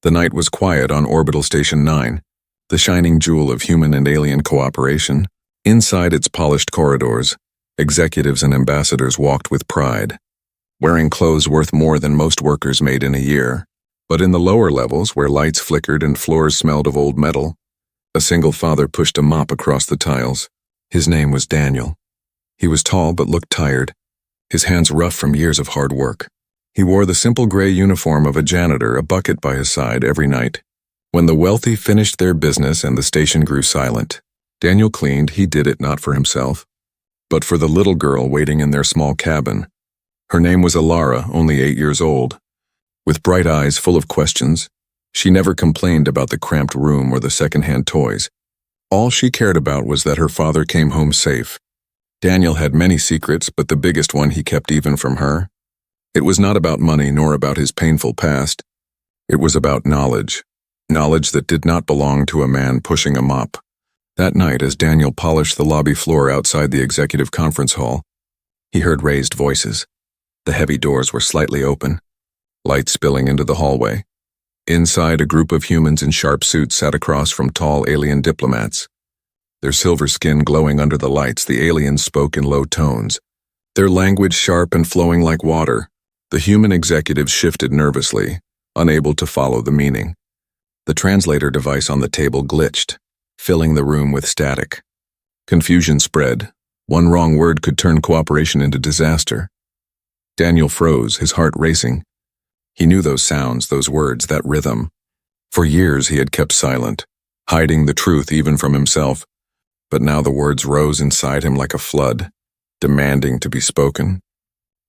The night was quiet on Orbital Station 9, the shining jewel of human and alien cooperation. Inside its polished corridors, executives and ambassadors walked with pride, wearing clothes worth more than most workers made in a year. But in the lower levels, where lights flickered and floors smelled of old metal, a single father pushed a mop across the tiles. His name was Daniel. He was tall but looked tired, his hands rough from years of hard work. He wore the simple gray uniform of a janitor, a bucket by his side every night. When the wealthy finished their business and the station grew silent, Daniel cleaned. He did it not for himself, but for the little girl waiting in their small cabin. Her name was Alara, only 8 years old. With bright eyes full of questions, she never complained about the cramped room or the second-hand toys. All she cared about was that her father came home safe. Daniel had many secrets, but the biggest one he kept even from her. It was not about money nor about his painful past. It was about knowledge. Knowledge that did not belong to a man pushing a mop. That night, as Daniel polished the lobby floor outside the executive conference hall, he heard raised voices. The heavy doors were slightly open, light spilling into the hallway. Inside, a group of humans in sharp suits sat across from tall alien diplomats. Their silver skin glowing under the lights, the aliens spoke in low tones, their language sharp and flowing like water. The human executives shifted nervously, unable to follow the meaning. The translator device on the table glitched, filling the room with static. Confusion spread. One wrong word could turn cooperation into disaster. Daniel froze, his heart racing. He knew those sounds, those words, that rhythm. For years he had kept silent, hiding the truth even from himself. But now the words rose inside him like a flood, demanding to be spoken.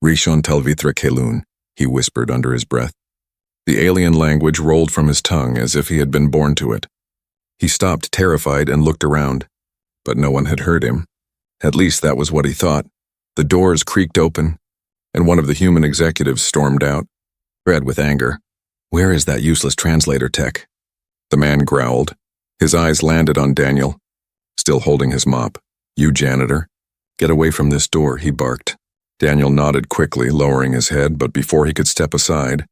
Rishon Talvitra Kelun, he whispered under his breath. The alien language rolled from his tongue as if he had been born to it. He stopped, terrified, and looked around, but no one had heard him. At least that was what he thought. The doors creaked open, and one of the human executives stormed out, red with anger. "Where is that useless translator tech?" The man growled. His eyes landed on Daniel, still holding his mop. "You janitor, get away from this door," he barked. Daniel nodded quickly, lowering his head, but before he could step aside,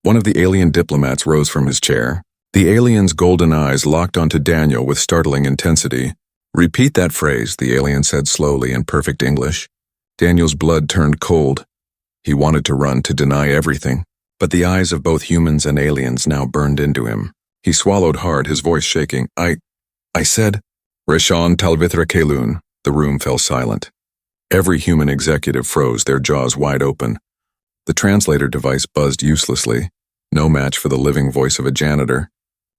one of the alien diplomats rose from his chair. The alien's golden eyes locked onto Daniel with startling intensity. "Repeat that phrase," the alien said slowly in perfect English. Daniel's blood turned cold. He wanted to run, to deny everything, but the eyes of both humans and aliens now burned into him. He swallowed hard, his voice shaking. I said, Rishon Talvitra Kelun." The room fell silent. Every human executive froze, their jaws wide open. The translator device buzzed uselessly, no match for the living voice of a janitor.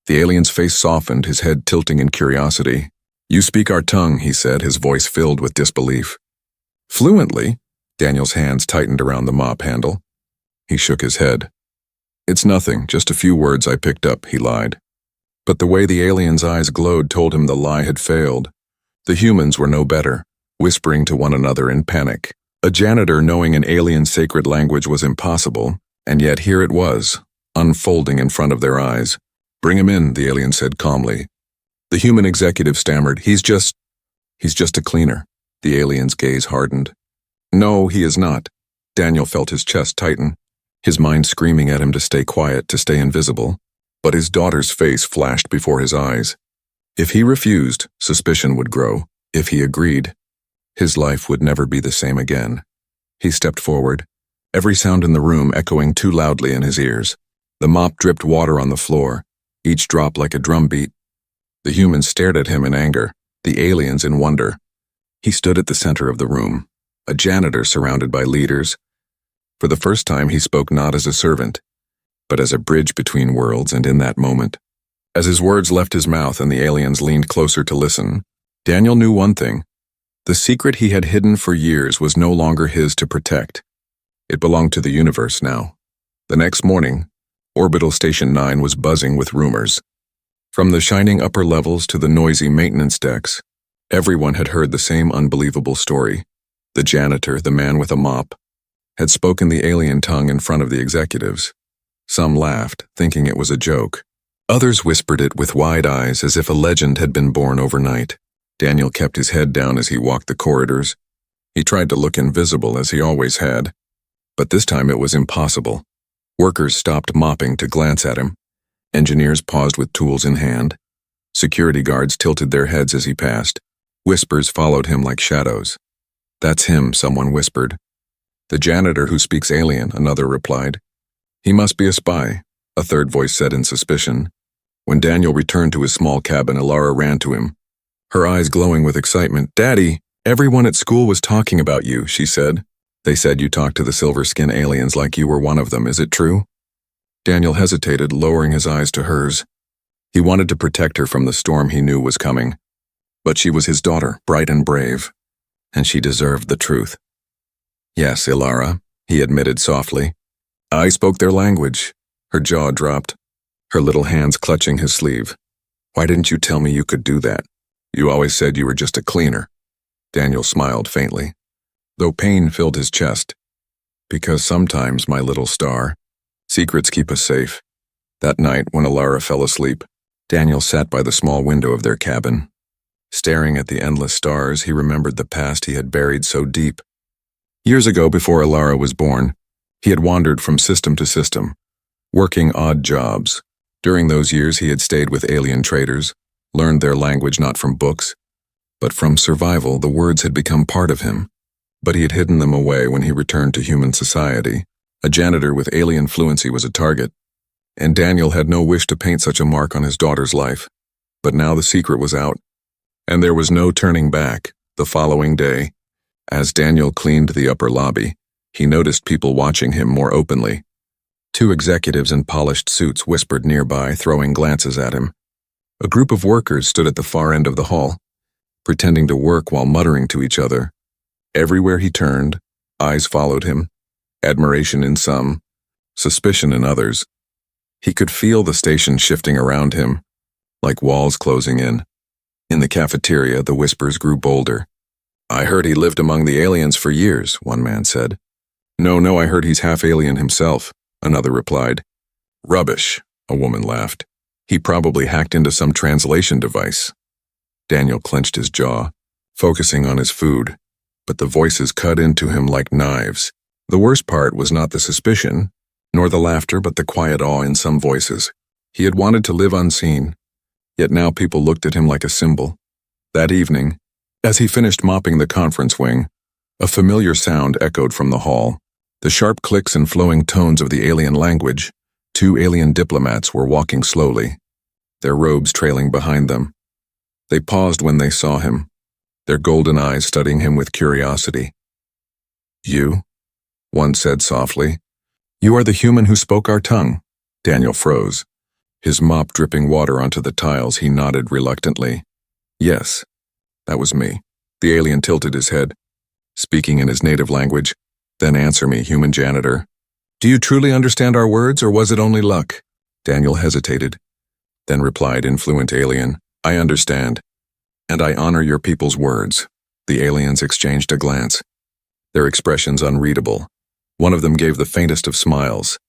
The alien's face softened, his head tilting in curiosity. "You speak our tongue," he said, his voice filled with disbelief. "Fluently?" Daniel's hands tightened around the mop handle. He shook his head. "It's nothing, just a few words I picked up," he lied. But the way the alien's eyes glowed told him the lie had failed. The humans were no better, whispering to one another in panic. A janitor knowing an alien sacred language was impossible, and yet here it was, unfolding in front of their eyes. "Bring him in," the alien said calmly. The human executive stammered, He's just a cleaner." The alien's gaze hardened. "No, he is not." Daniel felt his chest tighten, his mind screaming at him to stay quiet, to stay invisible. But his daughter's face flashed before his eyes. If he refused, suspicion would grow. If he agreed, his life would never be the same again. He stepped forward, every sound in the room echoing too loudly in his ears. The mop dripped water on the floor, each drop like a drumbeat. The humans stared at him in anger, the aliens in wonder. He stood at the center of the room, a janitor surrounded by leaders. For the first time he spoke not as a servant, but as a bridge between worlds, and in that moment, as his words left his mouth and the aliens leaned closer to listen, Daniel knew one thing. The secret he had hidden for years was no longer his to protect. It belonged to the universe now. The next morning, Orbital Station 9 was buzzing with rumors. From the shining upper levels to the noisy maintenance decks, everyone had heard the same unbelievable story. The janitor, the man with a mop, had spoken the alien tongue in front of the executives. Some laughed, thinking it was a joke. Others whispered it with wide eyes as if a legend had been born overnight. Daniel kept his head down as he walked the corridors. He tried to look invisible as he always had, but this time it was impossible. Workers stopped mopping to glance at him. Engineers paused with tools in hand. Security guards tilted their heads as he passed. Whispers followed him like shadows. "That's him," someone whispered. "The janitor who speaks alien," another replied. "He must be a spy," a third voice said in suspicion. When Daniel returned to his small cabin, Alara ran to him, her eyes glowing with excitement. "Daddy, everyone at school was talking about you," she said. "They said you talked to the silver-skin aliens like you were one of them. Is it true?" Daniel hesitated, lowering his eyes to hers. He wanted to protect her from the storm he knew was coming. But she was his daughter, bright and brave, and she deserved the truth. "Yes, Alara," he admitted softly. "I spoke their language." Her jaw dropped, her little hands clutching his sleeve. "Why didn't you tell me you could do that? You always said you were just a cleaner." Daniel smiled faintly, though pain filled his chest. "Because sometimes, my little star, secrets keep us safe." That night, when Alara fell asleep, Daniel sat by the small window of their cabin. Staring at the endless stars, he remembered the past he had buried so deep. Years ago, before Alara was born, he had wandered from system to system, working odd jobs. During those years, he had stayed with alien traders, learned their language not from books, but from survival. The words had become part of him, but he had hidden them away when he returned to human society. A janitor with alien fluency was a target, and Daniel had no wish to paint such a mark on his daughter's life. But now the secret was out, and there was no turning back. The following day, as Daniel cleaned the upper lobby, he noticed people watching him more openly. Two executives in polished suits whispered nearby, throwing glances at him. A group of workers stood at the far end of the hall, pretending to work while muttering to each other. Everywhere he turned, eyes followed him, admiration in some, suspicion in others. He could feel the station shifting around him, like walls closing in. In the cafeteria, the whispers grew bolder. "I heard he lived among the aliens for years," one man said. No, I heard he's half alien himself," another replied. "Rubbish," a woman laughed. "He probably hacked into some translation device." Daniel clenched his jaw, focusing on his food, but the voices cut into him like knives. The worst part was not the suspicion, nor the laughter, but the quiet awe in some voices. He had wanted to live unseen, yet now people looked at him like a symbol. That evening, as he finished mopping the conference wing, a familiar sound echoed from the hall. The sharp clicks and flowing tones of the alien language. Two alien diplomats were walking slowly, their robes trailing behind them. They paused when they saw him, their golden eyes studying him with curiosity. "You?" one said softly. "You are the human who spoke our tongue." Daniel froze. His mop dripping water onto the tiles, he nodded reluctantly. "Yes, that was me." The alien tilted his head, speaking in his native language. "Then answer me, human janitor. Do you truly understand our words, or was it only luck?" Daniel hesitated, then replied in fluent alien, "I understand, and I honor your people's words." The aliens exchanged a glance, their expressions unreadable. One of them gave the faintest of smiles.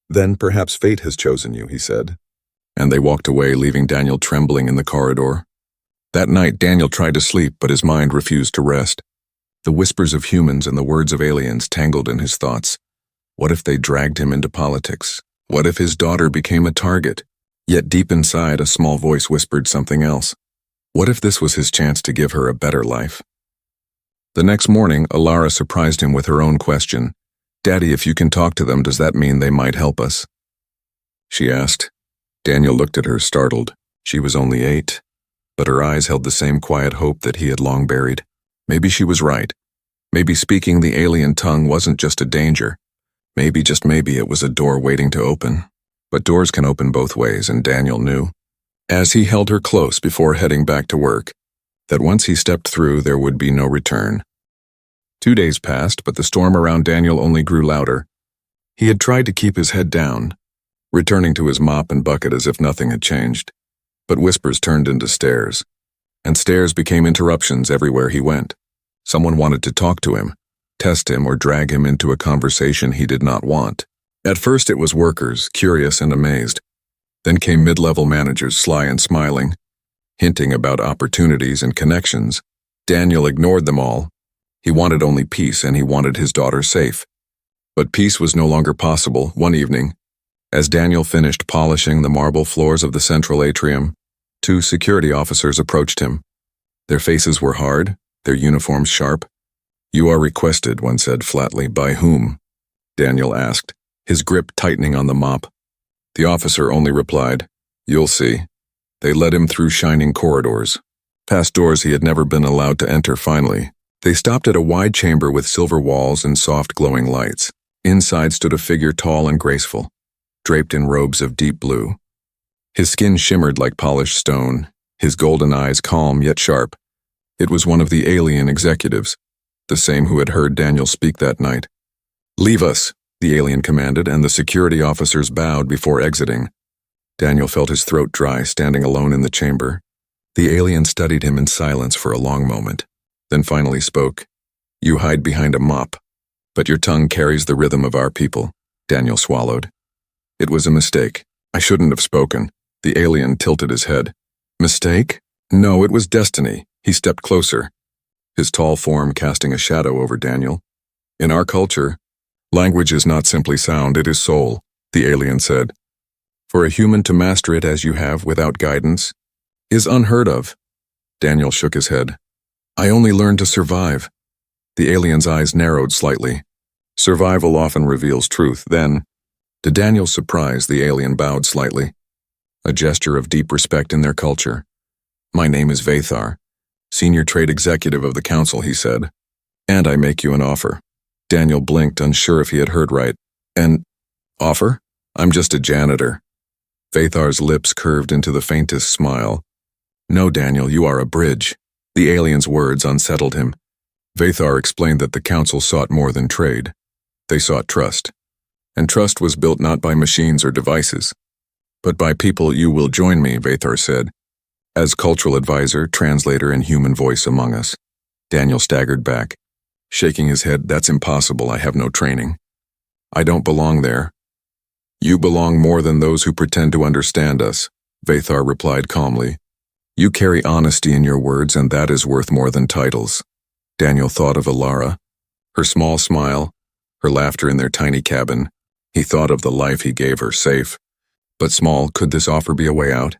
"Then perhaps fate has chosen you," he said. And they walked away, leaving Daniel trembling in the corridor. That night, Daniel tried to sleep, but his mind refused to rest. The whispers of humans and the words of aliens tangled in his thoughts. What if they dragged him into politics? What if his daughter became a target? Yet deep inside, a small voice whispered something else. What if this was his chance to give her a better life? The next morning, Alara surprised him with her own question. "Daddy, if you can talk to them, does that mean they might help us?" she asked. Daniel looked at her, startled. She was only 8, but her eyes held the same quiet hope that he had long buried. Maybe she was right. Maybe speaking the alien tongue wasn't just a danger. Maybe, just maybe, it was a door waiting to open. But doors can open both ways, and Daniel knew, as he held her close before heading back to work, that once he stepped through, there would be no return. 2 days passed, but the storm around Daniel only grew louder. He had tried to keep his head down, returning to his mop and bucket as if nothing had changed. But whispers turned into stares, and stares became interruptions everywhere he went. Someone wanted to talk to him, test him, or drag him into a conversation he did not want. At first it was workers, curious and amazed. Then came mid-level managers, sly and smiling, hinting about opportunities and connections. Daniel ignored them all. He wanted only peace, and he wanted his daughter safe. But peace was no longer possible. One evening, As Daniel finished polishing the marble floors of the central atrium, 2 security officers approached him. Their faces were hard, their uniforms sharp. "You are requested," one said flatly. "By whom?" Daniel asked, his grip tightening on the mop. The officer only replied, "You'll see." They led him through shining corridors, past doors he had never been allowed to enter. Finally, they stopped at a wide chamber with silver walls and soft glowing lights. Inside stood a figure tall and graceful, draped in robes of deep blue. His skin shimmered like polished stone, his golden eyes calm yet sharp. It was one of the alien executives, the same who had heard Daniel speak that night. "Leave us," the alien commanded, and the security officers bowed before exiting. Daniel felt his throat dry, standing alone in the chamber. The alien studied him in silence for a long moment, then finally spoke. "You hide behind a mop, but your tongue carries the rhythm of our people." Daniel swallowed. "It was a mistake. I shouldn't have spoken." The alien tilted his head. "Mistake? No, it was destiny." He stepped closer, his tall form casting a shadow over Daniel. "In our culture, language is not simply sound, it is soul," the alien said. "For a human to master it as you have without guidance is unheard of." Daniel shook his head. "I only learned to survive." The alien's eyes narrowed slightly. "Survival often reveals truth." Then, to Daniel's surprise, the alien bowed slightly, a gesture of deep respect in their culture. "My name is Vathar, Senior Trade Executive of the Council," he said. "And I make you an offer." Daniel blinked, unsure if he had heard right. "An offer? I'm just a janitor." Vathar's lips curved into the faintest smile. "No, Daniel, you are a bridge." The alien's words unsettled him. Vathar explained that the Council sought more than trade. They sought trust. And trust was built not by machines or devices, but by people. "You will join me," Vathar said, "as cultural advisor, translator, and human voice among us." Daniel staggered back, shaking his head. "That's impossible. I have no training. I don't belong there." "You belong more than those who pretend to understand us," Vathar replied calmly. "You carry honesty in your words, and that is worth more than titles." Daniel thought of Alara, her small smile, her laughter in their tiny cabin. He thought of the life he gave her, safe, but small. Could this offer be a way out?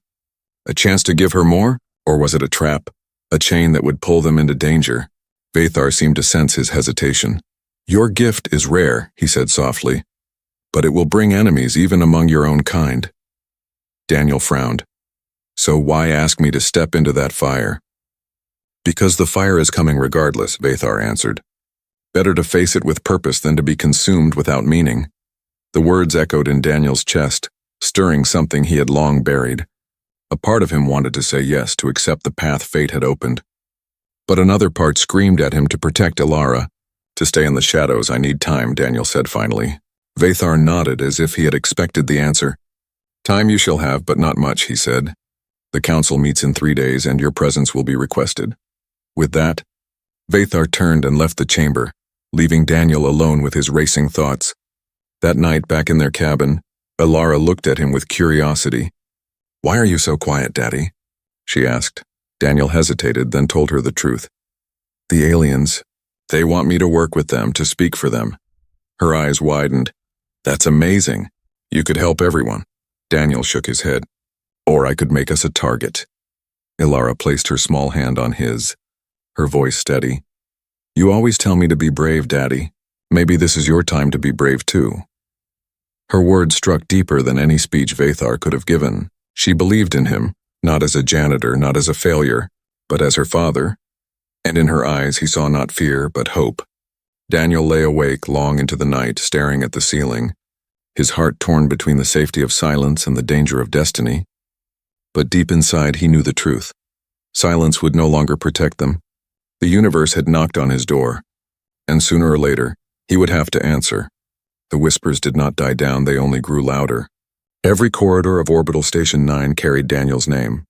A chance to give her more? Or was it a trap? A chain that would pull them into danger? Vathar seemed to sense his hesitation. "Your gift is rare," he said softly, "but it will bring enemies even among your own kind." Daniel frowned. "So why ask me to step into that fire?" "Because the fire is coming regardless," Vathar answered. "Better to face it with purpose than to be consumed without meaning." The words echoed in Daniel's chest, stirring something he had long buried. A part of him wanted to say yes, to accept the path fate had opened. But another part screamed at him to protect Alara. "To stay in the shadows, I need time," Daniel said finally. Vathar nodded as if he had expected the answer. "Time you shall have, but not much," he said. "The council meets in 3 days, and your presence will be requested." With that, Vathar turned and left the chamber, leaving Daniel alone with his racing thoughts. That night, back in their cabin, Alara looked at him with curiosity. "Why are you so quiet, Daddy?" she asked. Daniel hesitated, then told her the truth. "The aliens, they want me to work with them, to speak for them." Her eyes widened. "That's amazing. You could help everyone." Daniel shook his head. "Or I could make us a target." Alara placed her small hand on his, her voice steady. "You always tell me to be brave, Daddy. Maybe this is your time to be brave too." Her words struck deeper than any speech Vathar could have given. She believed in him, not as a janitor, not as a failure, but as her father. And in her eyes he saw not fear, but hope. Daniel lay awake long into the night, staring at the ceiling, his heart torn between the safety of silence and the danger of destiny. But deep inside he knew the truth. Silence would no longer protect them. The universe had knocked on his door, and sooner or later, he would have to answer. The whispers did not die down, they only grew louder. Every corridor of Orbital Station 9 carried Daniel's name,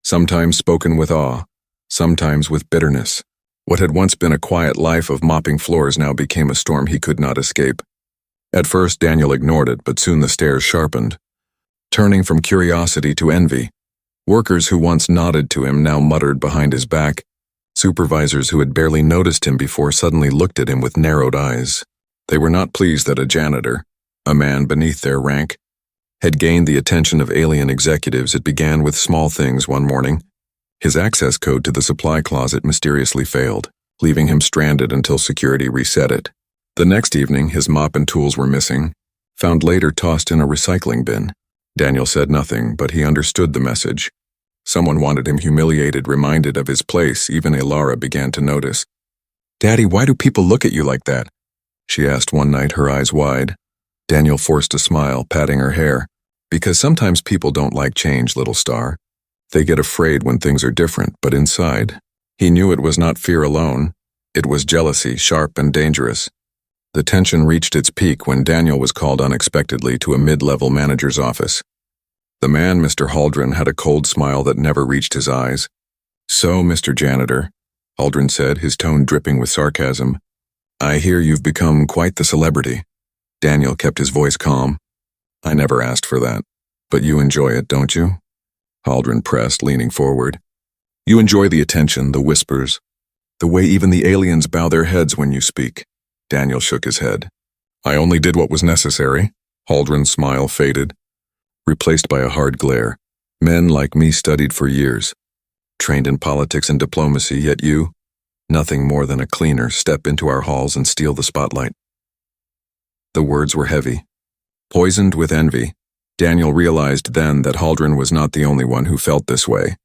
sometimes spoken with awe, sometimes with bitterness. What had once been a quiet life of mopping floors now became a storm he could not escape. At first, Daniel ignored it, but soon the stares sharpened, turning from curiosity to envy. Workers who once nodded to him now muttered behind his back. Supervisors who had barely noticed him before suddenly looked at him with narrowed eyes. They were not pleased that a janitor, a man beneath their rank, had gained the attention of alien executives, it began with small things one morning. His access code to the supply closet mysteriously failed, leaving him stranded until security reset it. The next evening, his mop and tools were missing, found later tossed in a recycling bin. Daniel said nothing, but he understood the message. Someone wanted him humiliated, reminded of his place. Even Ilara began to notice. "Daddy, why do people look at you like that?" she asked one night, her eyes wide. Daniel forced a smile, patting her hair. "Because sometimes people don't like change, little star. They get afraid when things are different, but inside, he knew it was not fear alone. It was jealousy, sharp and dangerous." The tension reached its peak when Daniel was called unexpectedly to a mid-level manager's office. The man, Mr. Haldren, had a cold smile that never reached his eyes. "So, Mr. Janitor," Haldren said, his tone dripping with sarcasm, "I hear you've become quite the celebrity." Daniel kept his voice calm. "I never asked for that. But you enjoy it, don't you?" Haldren pressed, leaning forward. "You enjoy the attention, the whispers, the way even the aliens bow their heads when you speak." Daniel shook his head. "I only did what was necessary." Haldren's smile faded, replaced by a hard glare. "Men like me studied for years, trained in politics and diplomacy, yet you, nothing more than a cleaner, step into our halls and steal the spotlight." The words were heavy, poisoned with envy. Daniel realized then that Haldren was not the only one who felt this way.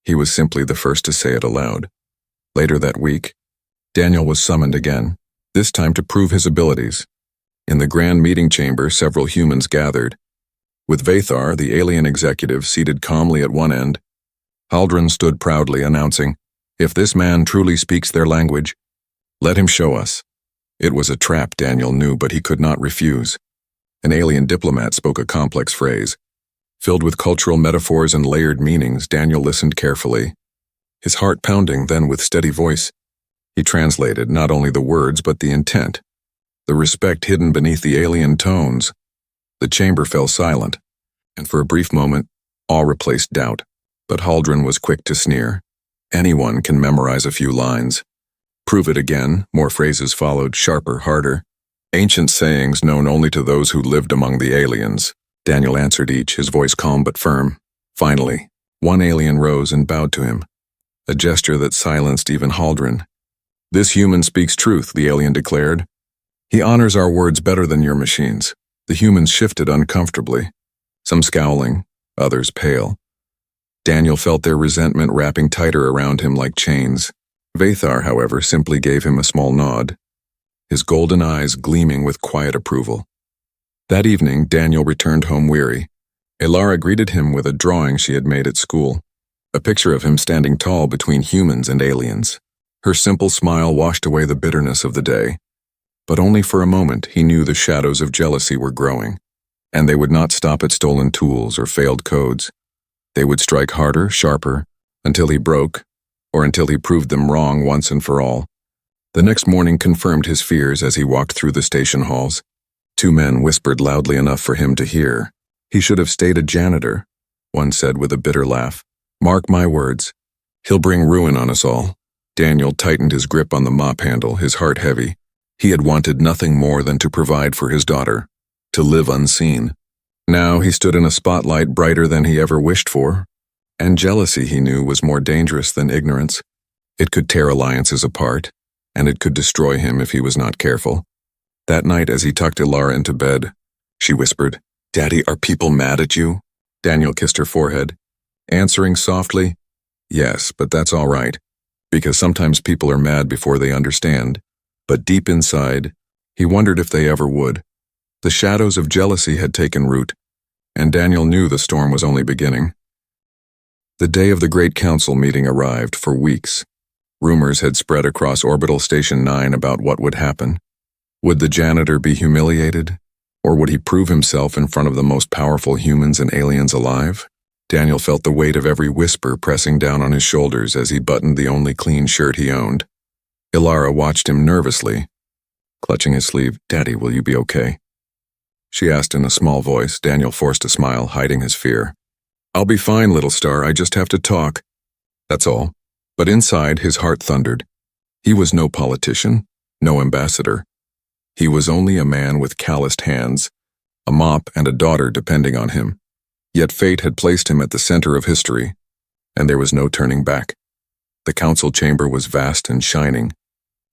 He was simply the first to say it aloud. Later that week, Daniel was summoned again, this time to prove his abilities. In the grand meeting chamber, several humans gathered. With Vathar, the alien executive, seated calmly at one end, Haldren stood proudly, announcing, "If this man truly speaks their language, let him show us." It was a trap, Daniel knew, but he could not refuse. An alien diplomat spoke a complex phrase. Filled with cultural metaphors and layered meanings, Daniel listened carefully, his heart pounding. Then, with steady voice, he translated not only the words but the intent, the respect hidden beneath the alien tones. The chamber fell silent, and for a brief moment, awe replaced doubt. But Haldren was quick to sneer. "Anyone can memorize a few lines. Prove it again." More phrases followed, sharper, harder. Ancient sayings known only to those who lived among the aliens. Daniel answered each, his voice calm but firm. Finally, one alien rose and bowed to him, a gesture that silenced even Haldren. "This human speaks truth," the alien declared. "He honors our words better than your machines." The humans shifted uncomfortably, some scowling, others pale. Daniel felt their resentment wrapping tighter around him like chains. Vathar, however, simply gave him a small nod, his golden eyes gleaming with quiet approval. That evening, Daniel returned home weary. Ilara greeted him with a drawing she had made at school, a picture of him standing tall between humans and aliens. Her simple smile washed away the bitterness of the day. But only for a moment. He knew the shadows of jealousy were growing, and they would not stop at stolen tools or failed codes. They would strike harder, sharper, until he broke, or until he proved them wrong once and for all. The next morning confirmed his fears as he walked through the station halls. Two men whispered loudly enough for him to hear. "He should have stayed a janitor," one said with a bitter laugh. "Mark my words, he'll bring ruin on us all." Daniel tightened his grip on the mop handle, his heart heavy. He had wanted nothing more than to provide for his daughter, to live unseen. Now he stood in a spotlight brighter than he ever wished for, and jealousy, he knew, was more dangerous than ignorance. It could tear alliances apart, and it could destroy him if he was not careful. That night, as he tucked Ilara into bed, she whispered, "Daddy, are people mad at you?" Daniel kissed her forehead, answering softly, "Yes, but that's all right, because sometimes people are mad before they understand." But deep inside, he wondered if they ever would. The shadows of jealousy had taken root, and Daniel knew the storm was only beginning. The day of the Great Council meeting arrived. For weeks, rumors had spread across Orbital Station 9 about what would happen. Would the janitor be humiliated, or would he prove himself in front of the most powerful humans and aliens alive? Daniel felt the weight of every whisper pressing down on his shoulders as he buttoned the only clean shirt he owned. Ilara watched him nervously, clutching his sleeve. "Daddy, will you be okay?" she asked in a small voice. Daniel forced a smile, hiding his fear. "I'll be fine, little star. I just have to talk. That's all." But inside, his heart thundered. He was no politician, no ambassador. He was only a man with calloused hands, a mop and a daughter depending on him. Yet fate had placed him at the center of history, and there was no turning back. The council chamber was vast and shining,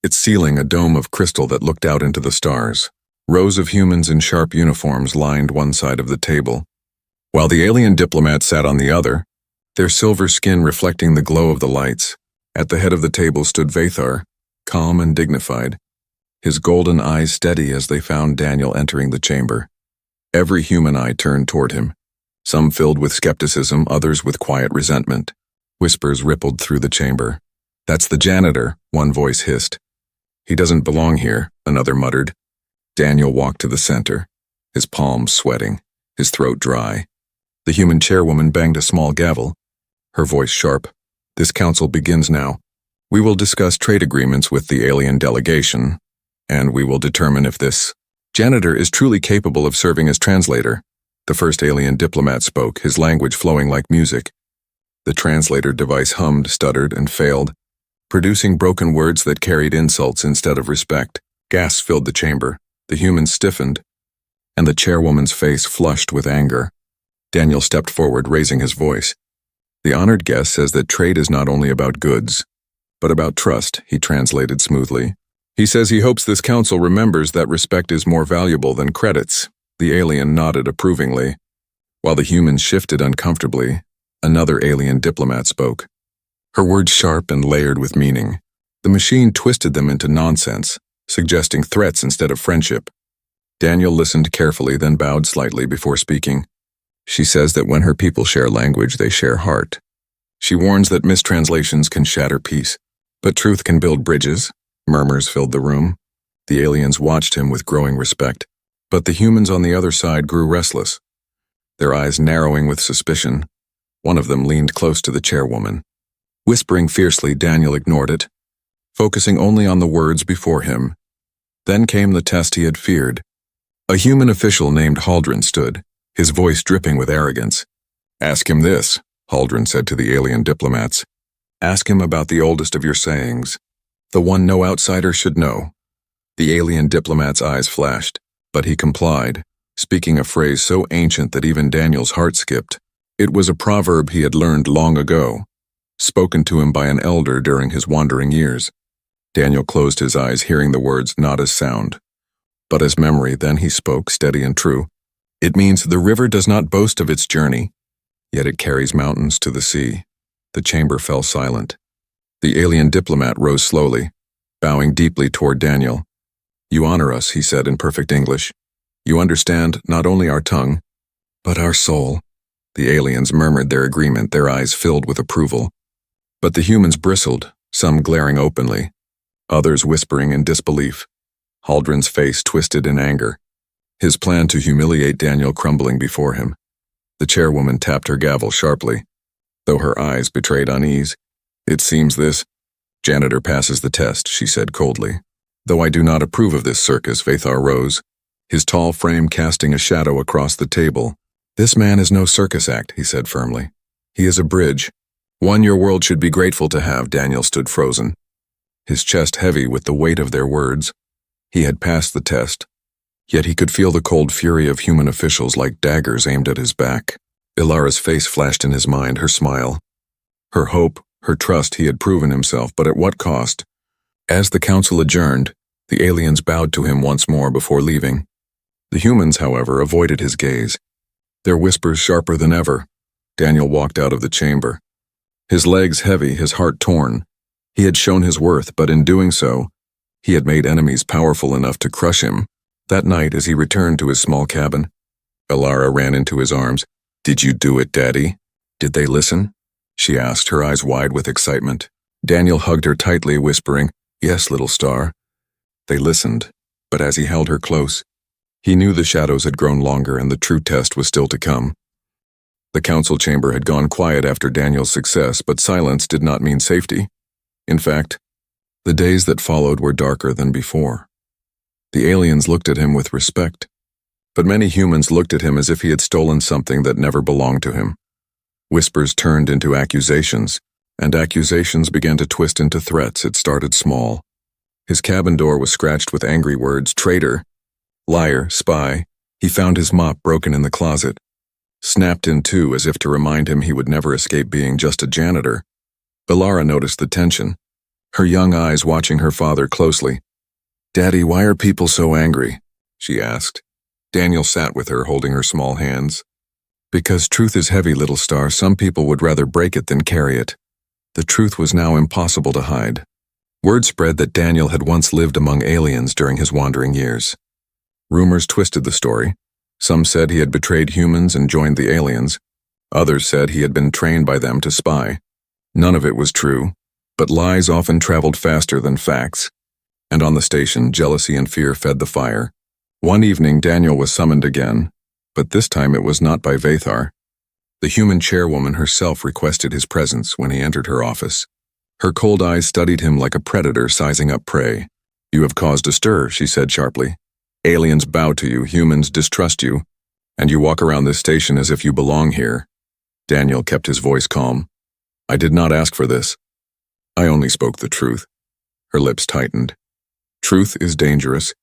its ceiling a dome of crystal that looked out into the stars. Rows of humans in sharp uniforms lined one side of the table, while the alien diplomats sat on the other, their silver skin reflecting the glow of the lights. At the head of the table stood Vathar, calm and dignified, his golden eyes steady as they found Daniel entering the chamber. Every human eye turned toward him, some filled with skepticism, others with quiet resentment. Whispers rippled through the chamber. "That's the janitor," one voice hissed. "He doesn't belong here," another muttered. Daniel walked to the center, his palms sweating, his throat dry. The human chairwoman banged a small gavel, her voice sharp. "This council begins now. We will discuss trade agreements with the alien delegation, and we will determine if this janitor is truly capable of serving as translator." The first alien diplomat spoke, his language flowing like music. The translator device hummed, stuttered, and failed, producing broken words that carried insults instead of respect. Gasps filled the chamber. The humans stiffened, and the chairwoman's face flushed with anger. Daniel stepped forward, raising his voice. "The honored guest says that trade is not only about goods, but about trust," he translated smoothly. "He says he hopes this council remembers that respect is more valuable than credits." The alien nodded approvingly. While the humans shifted uncomfortably, another alien diplomat spoke, her words sharp and layered with meaning. The machine twisted them into nonsense, suggesting threats instead of friendship. Daniel listened carefully, then bowed slightly before speaking. "She says that when her people share language, they share heart. She warns that mistranslations can shatter peace, but truth can build bridges." Murmurs filled the room. The aliens watched him with growing respect, but the humans on the other side grew restless, their eyes narrowing with suspicion. One of them leaned close to the chairwoman. Whispering fiercely, Daniel ignored it, focusing only on the words before him. Then came the test he had feared. A human official named Haldren stood, his voice dripping with arrogance. "Ask him this," Haldren said to the alien diplomats. "Ask him about the oldest of your sayings, the one no outsider should know." The alien diplomat's eyes flashed, but he complied, speaking a phrase so ancient that even Daniel's heart skipped. It was a proverb he had learned long ago, spoken to him by an elder during his wandering years. Daniel closed his eyes, hearing the words not as sound, but as memory. Then he spoke, steady and true. "It means the river does not boast of its journey, yet it carries mountains to the sea." The chamber fell silent. The alien diplomat rose slowly, bowing deeply toward Daniel. "You honor us," he said in perfect English. "You understand not only our tongue, but our soul." The aliens murmured their agreement, their eyes filled with approval. But the humans bristled, some glaring openly, others whispering in disbelief. Haldren's face twisted in anger, his plan to humiliate Daniel crumbling before him. The chairwoman tapped her gavel sharply, though her eyes betrayed unease. "It seems this janitor passes the test," she said coldly. "Though I do not approve of this circus," Vathar rose, his tall frame casting a shadow across the table. "This man is no circus act," he said firmly. "He is a bridge, one your world should be grateful to have." Daniel stood frozen, his chest heavy with the weight of their words. He had passed the test, yet he could feel the cold fury of human officials like daggers aimed at his back. Ilara's face flashed in his mind, her smile, her hope, her trust. He had proven himself, but at what cost? As the council adjourned, the aliens bowed to him once more before leaving. The humans, however, avoided his gaze, their whispers sharper than ever. Daniel walked out of the chamber, his legs heavy, his heart torn. He had shown his worth, but in doing so, he had made enemies powerful enough to crush him. That night, as he returned to his small cabin, Ilara ran into his arms. "Did you do it, Daddy?" "Did they listen?" she asked, her eyes wide with excitement. Daniel hugged her tightly, whispering, "Yes, little star." They listened, but as he held her close, he knew the shadows had grown longer and the true test was still to come. The council chamber had gone quiet after Daniel's success, but silence did not mean safety. In fact, the days that followed were darker than before. The aliens looked at him with respect, but many humans looked at him as if he had stolen something that never belonged to him. Whispers turned into accusations, and accusations began to twist into threats. It started small. His cabin door was scratched with angry words: "Traitor," "Liar," "Spy." He found his mop broken in the closet, snapped in two as if to remind him he would never escape being just a janitor. Ilara noticed the tension, her young eyes watching her father closely. "Daddy, why are people so angry?" she asked. Daniel sat with her, holding her small hands. "Because truth is heavy, little star. Some people would rather break it than carry it." The truth was now impossible to hide. Word spread that Daniel had once lived among aliens during his wandering years. Rumors twisted the story. Some said he had betrayed humans and joined the aliens. Others said he had been trained by them to spy. None of it was true, but lies often traveled faster than facts. And on the station, jealousy and fear fed the fire. One evening, Daniel was summoned again, but this time it was not by Vathar. The human chairwoman herself requested his presence when he entered her office. Her cold eyes studied him like a predator sizing up prey. "You have caused a stir," she said sharply. "Aliens bow to you, humans distrust you, and you walk around this station as if you belong here." Daniel kept his voice calm. "I did not ask for this. I only spoke the truth." Her lips tightened. "Truth is dangerous,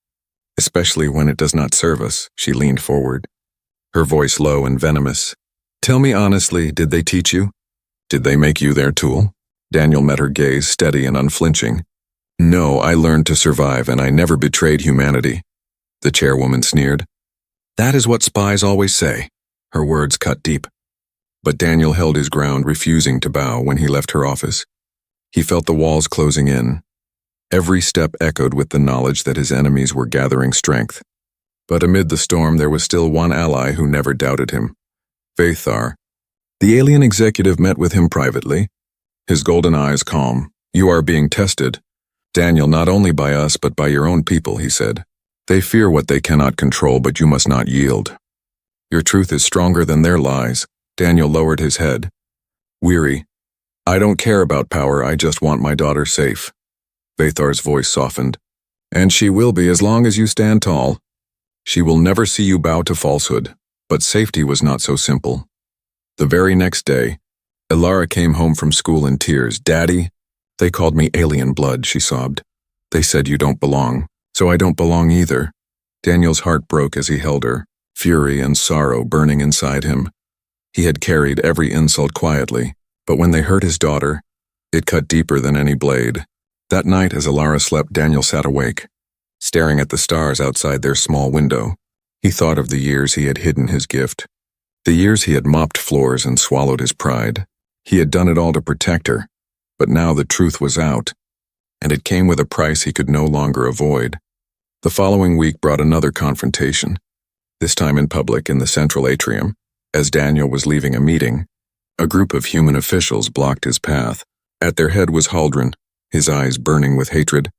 especially when it does not serve us." She leaned forward, her voice low and venomous. "Tell me honestly, did they teach you? Did they make you their tool?" Daniel met her gaze, steady and unflinching. "No, I learned to survive, and I never betrayed humanity." The chairwoman sneered. "That is what spies always say." Her words cut deep. But Daniel held his ground, refusing to bow when he left her office. He felt the walls closing in. Every step echoed with the knowledge that his enemies were gathering strength. But amid the storm, there was still one ally who never doubted him. Vathar. The alien executive met with him privately, his golden eyes calm. "You are being tested, Daniel, not only by us but by your own people," he said. "They fear what they cannot control, but you must not yield. Your truth is stronger than their lies." Daniel lowered his head. Weary. "I don't care about power, I just want my daughter safe." Vathar's voice softened. "And she will be as long as you stand tall. She will never see you bow to falsehood." But safety was not so simple. The very next day, Ilara came home from school in tears. "Daddy, they called me alien blood," she sobbed. "They said you don't belong, so I don't belong either." Daniel's heart broke as he held her, fury and sorrow burning inside him. He had carried every insult quietly, but when they hurt his daughter, it cut deeper than any blade. That night, as Ilara slept, Daniel sat awake, staring at the stars outside their small window. He thought of the years he had hidden his gift, the years he had mopped floors and swallowed his pride. He had done it all to protect her, but now the truth was out, and it came with a price he could no longer avoid. The following week brought another confrontation, this time in public in the central atrium. As Daniel was leaving a meeting, a group of human officials blocked his path. At their head was Haldren, his eyes burning with hatred.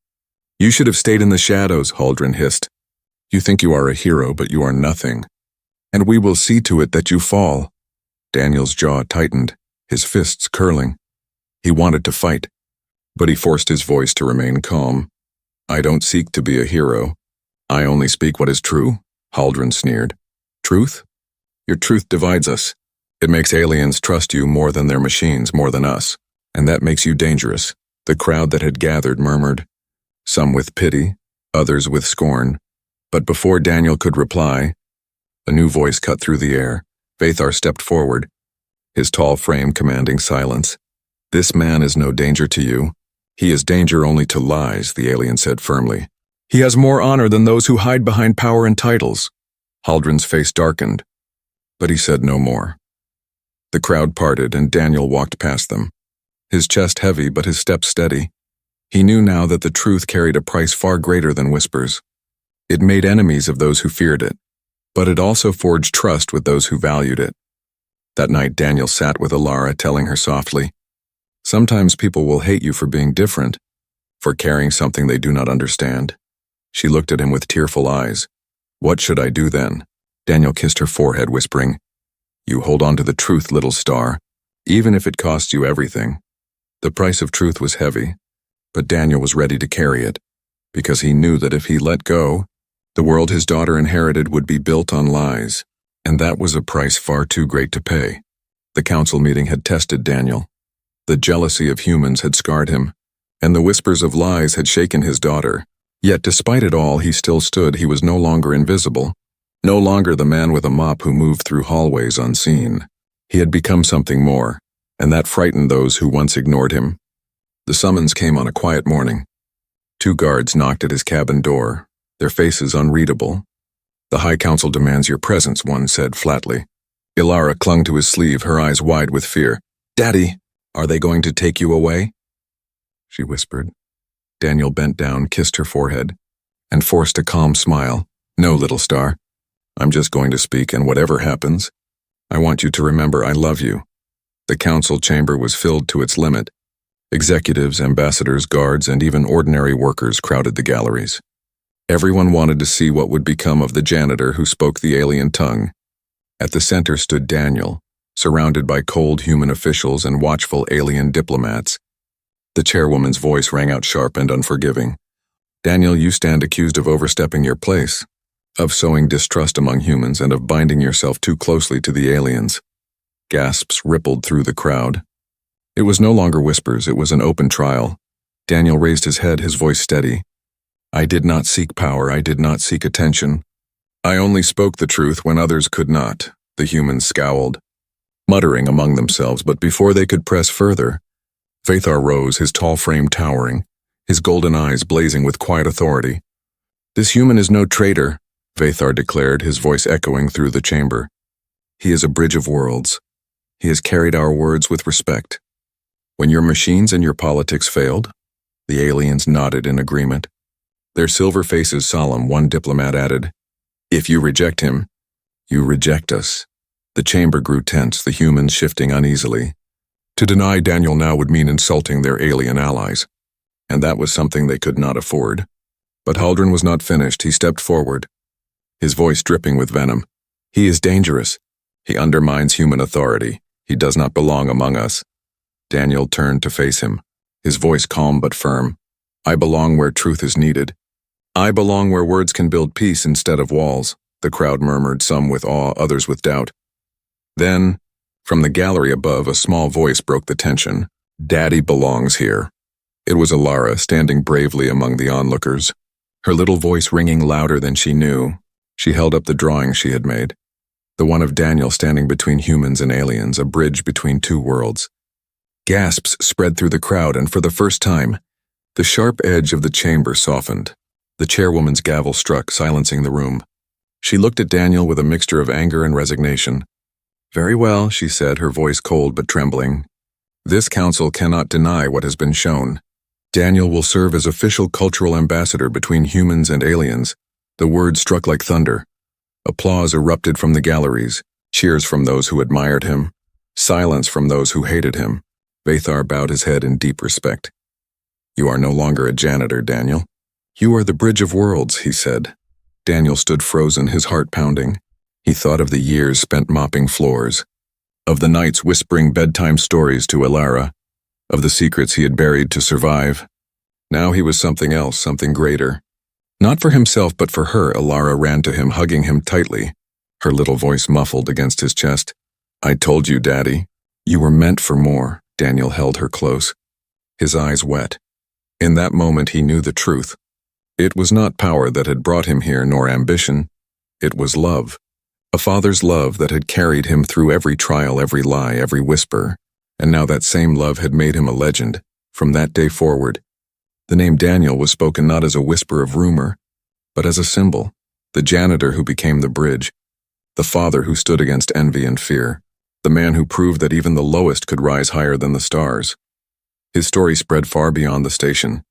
"You should have stayed in the shadows," Haldren hissed. "You think you are a hero, but you are nothing. And we will see to it that you fall." Daniel's jaw tightened, his fists curling. He wanted to fight, but he forced his voice to remain calm. "I don't seek to be a hero. I only speak what is true," Haldren sneered. "Truth? Your truth divides us. It makes aliens trust you more than their machines, more than us. And that makes you dangerous." The crowd that had gathered murmured, some with pity, others with scorn. But before Daniel could reply, a new voice cut through the air. Vathar stepped forward, his tall frame commanding silence. "This man is no danger to you. He is danger only to lies," the alien said firmly. "He has more honor than those who hide behind power and titles." Haldren's face darkened, but he said no more. The crowd parted and Daniel walked past them, his chest heavy but his step steady. He knew now that the truth carried a price far greater than whispers. It made enemies of those who feared it, but it also forged trust with those who valued it. That night, Daniel sat with Ilara, telling her softly, "Sometimes people will hate you for being different, for carrying something they do not understand." She looked at him with tearful eyes. "What should I do then?" Daniel kissed her forehead, whispering, "You hold on to the truth, little star, even if it costs you everything." The price of truth was heavy, but Daniel was ready to carry it, because he knew that if he let go, the world his daughter inherited would be built on lies, and that was a price far too great to pay. The council meeting had tested Daniel. The jealousy of humans had scarred him, and the whispers of lies had shaken his daughter. Yet despite it all, he still stood. He was no longer invisible. No longer the man with a mop who moved through hallways unseen. He had become something more, and that frightened those who once ignored him. The summons came on a quiet morning. 2 guards knocked at his cabin door, their faces unreadable. "The High Council demands your presence," one said flatly. Ilara clung to his sleeve, her eyes wide with fear. "Daddy, are they going to take you away?" she whispered. Daniel bent down, kissed her forehead, and forced a calm smile. "No, little star. I'm just going to speak, and whatever happens, I want you to remember I love you." The council chamber was filled to its limit. Executives, ambassadors, guards, and even ordinary workers crowded the galleries. Everyone wanted to see what would become of the janitor who spoke the alien tongue. At the center stood Daniel, surrounded by cold human officials and watchful alien diplomats. The chairwoman's voice rang out sharp and unforgiving. "Daniel, you stand accused of overstepping your place, of sowing distrust among humans, and of binding yourself too closely to the aliens." Gasps rippled through the crowd. It was no longer whispers, it was an open trial. Daniel raised his head, his voice steady. "I did not seek power, I did not seek attention. I only spoke the truth when others could not." The humans scowled, muttering among themselves, but before they could press further, Vathar rose, his tall frame towering, his golden eyes blazing with quiet authority. "This human is no traitor," Vathar declared, his voice echoing through the chamber. "He is a bridge of worlds. He has carried our words with respect. When your machines and your politics failed," the aliens nodded in agreement. Their silver faces solemn, one diplomat added, "If you reject him, you reject us." The chamber grew tense, the humans shifting uneasily. To deny Daniel now would mean insulting their alien allies, and that was something they could not afford. But Haldren was not finished. He stepped forward, his voice dripping with venom. "He is dangerous. He undermines human authority. He does not belong among us." Daniel turned to face him, his voice calm but firm. "I belong where truth is needed. I belong where words can build peace instead of walls," the crowd murmured, some with awe, others with doubt. Then, from the gallery above, a small voice broke the tension. "Daddy belongs here." It was Ilara, standing bravely among the onlookers, her little voice ringing louder than she knew. She held up the drawing she had made, the one of Daniel standing between humans and aliens, a bridge between 2 worlds. Gasps spread through the crowd, and for the first time, the sharp edge of the chamber softened. The chairwoman's gavel struck, silencing the room. She looked at Daniel with a mixture of anger and resignation. "Very well," she said, her voice cold but trembling. "This council cannot deny what has been shown. Daniel will serve as official cultural ambassador between humans and aliens." The words struck like thunder. Applause erupted from the galleries, cheers from those who admired him, silence from those who hated him. Vathar bowed his head in deep respect. "You are no longer a janitor, Daniel. You are the bridge of worlds," he said. Daniel stood frozen, his heart pounding. He thought of the years spent mopping floors, of the nights whispering bedtime stories to Ilara, of the secrets he had buried to survive. Now he was something else, something greater. Not for himself, but for her. Ilara ran to him, hugging him tightly, her little voice muffled against his chest. "I told you, Daddy. You were meant for more." Daniel held her close, his eyes wet. In that moment he knew the truth. It was not power that had brought him here, nor ambition. It was love. A father's love that had carried him through every trial, every lie, every whisper. And now that same love had made him a legend. From that day forward, the name Daniel was spoken not as a whisper of rumor, but as a symbol, the janitor who became the bridge, the father who stood against envy and fear, the man who proved that even the lowest could rise higher than the stars. His story spread far beyond the station,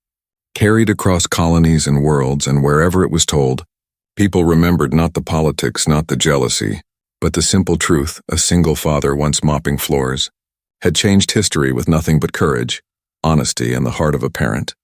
carried across colonies and worlds, and wherever it was told, people remembered not the politics, not the jealousy, but the simple truth: a single father once mopping floors had changed history with nothing but courage, honesty, and the heart of a parent.